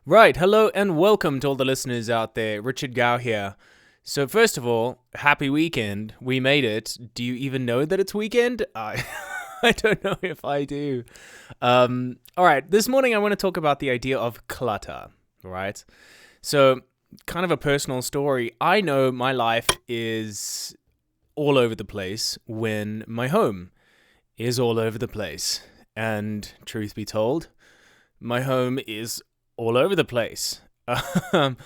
Right, hello and welcome to all the listeners out there. Richard Gow here. So first of all, happy weekend. We made it. Do you even know that it's weekend? I don't know if I do. All right, this morning I want to talk about the idea of clutter, right? So kind of a personal story. I know my life is all over the place when my home is all over the place. And truth be told, my home is all over the place. I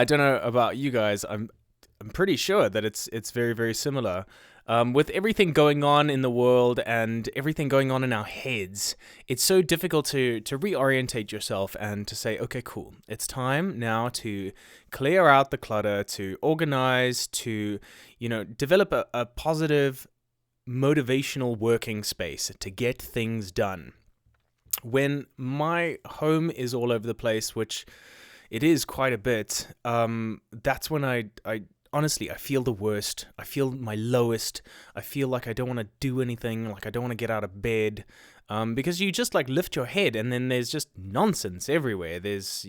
don't know about you guys. I'm pretty sure that it's very, very similar. With everything going on in the world and everything going on in our heads, it's so difficult to reorientate yourself and to say, okay, cool. It's time now to clear out the clutter, to organize, to, develop a positive, motivational working space to get things done. When my home is all over the place, which it is quite a bit, that's when I honestly, I feel the worst. I feel my lowest. I feel like I don't want to do anything, like I don't want to get out of bed, because you just like lift your head and then there's just nonsense everywhere. It's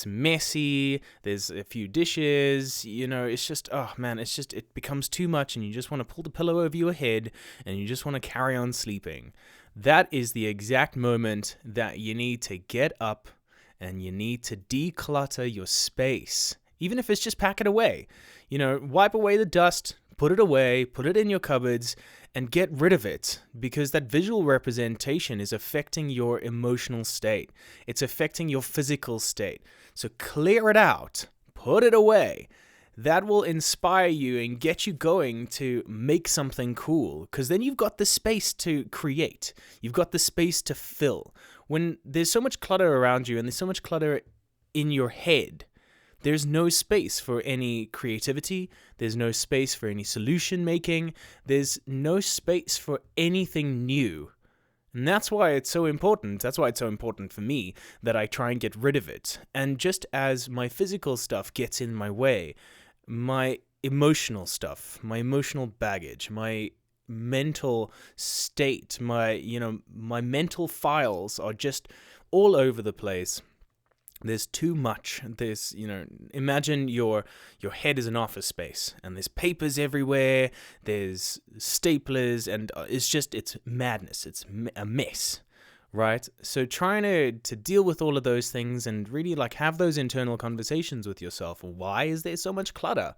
messy. There's a few dishes, it's just, oh man, it becomes too much and you just want to pull the pillow over your head and you just want to carry on sleeping. That is the exact moment that you need to get up and you need to declutter your space. Even if it's just pack it away. Wipe away the dust, put it away, put it in your cupboards, and get rid of it. Because that visual representation is affecting your emotional state. It's affecting your physical state. So clear it out, put it away. That will inspire you and get you going to make something cool, because then you've got the space to create. You've got the space to fill. When there's so much clutter around you and there's so much clutter in your head, there's no space for any creativity. There's no space for any solution making. There's no space for anything new. And that's why it's so important. That's why it's so important for me that I try and get rid of it. And just as my physical stuff gets in my way, my emotional stuff, my emotional baggage, my mental state, my mental files are just all over the place. There's too much. Imagine your head is an office space and there's papers everywhere, there's staplers, and it's madness. It's a mess, right? So trying to deal with all of those things and really like have those internal conversations with yourself. Why is there so much clutter?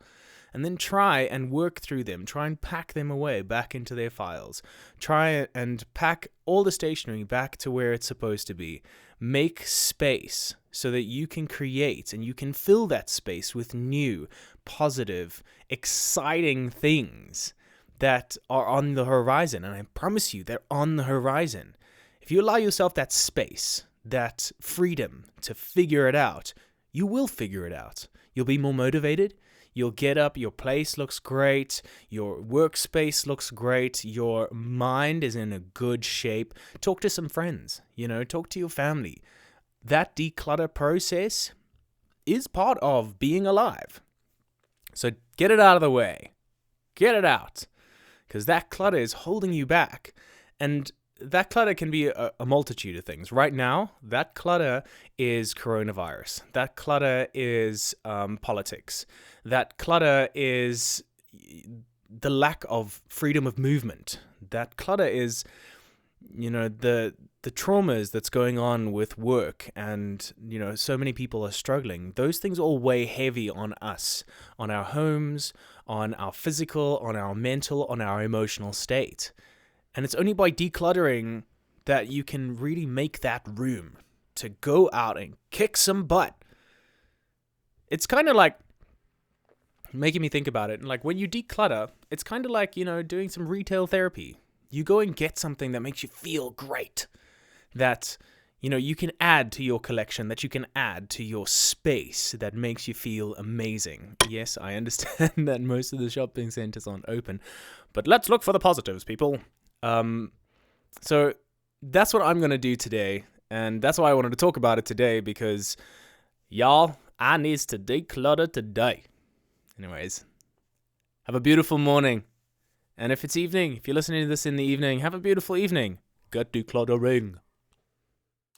And then try and work through them. Try and pack them away back into their files. Try and pack all the stationery back to where it's supposed to be. Make space so that you can create and you can fill that space with new, positive, exciting things that are on the horizon. And I promise you, they're on the horizon. If you allow yourself that space, that freedom to figure it out, you will figure it out. You'll be more motivated. You'll get up, your place looks great, your workspace looks great, your mind is in a good shape. Talk to some friends, talk to your family. That declutter process is part of being alive. So get it out of the way. Get it out. Because that clutter is holding you back. And that clutter can be a multitude of things. Right now, that clutter is coronavirus. That clutter is politics. That clutter is the lack of freedom of movement. That clutter is, the traumas that's going on with work, and so many people are struggling. Those things all weigh heavy on us, on our homes, on our physical, on our mental, on our emotional state. And it's only by decluttering that you can really make that room to go out and kick some butt. It's kind of like, making me think about it, like when you declutter, it's kind of like, doing some retail therapy. You go and get something that makes you feel great, that, you can add to your collection, that you can add to your space, that makes you feel amazing. Yes, I understand that most of the shopping centers aren't open, but let's look for the positives, people. So that's what I'm going to do today. And that's why I wanted to talk about it today, because y'all, I needs to declutter today. Anyways, have a beautiful morning. And if it's evening, if you're listening to this in the evening, have a beautiful evening. Get decluttering.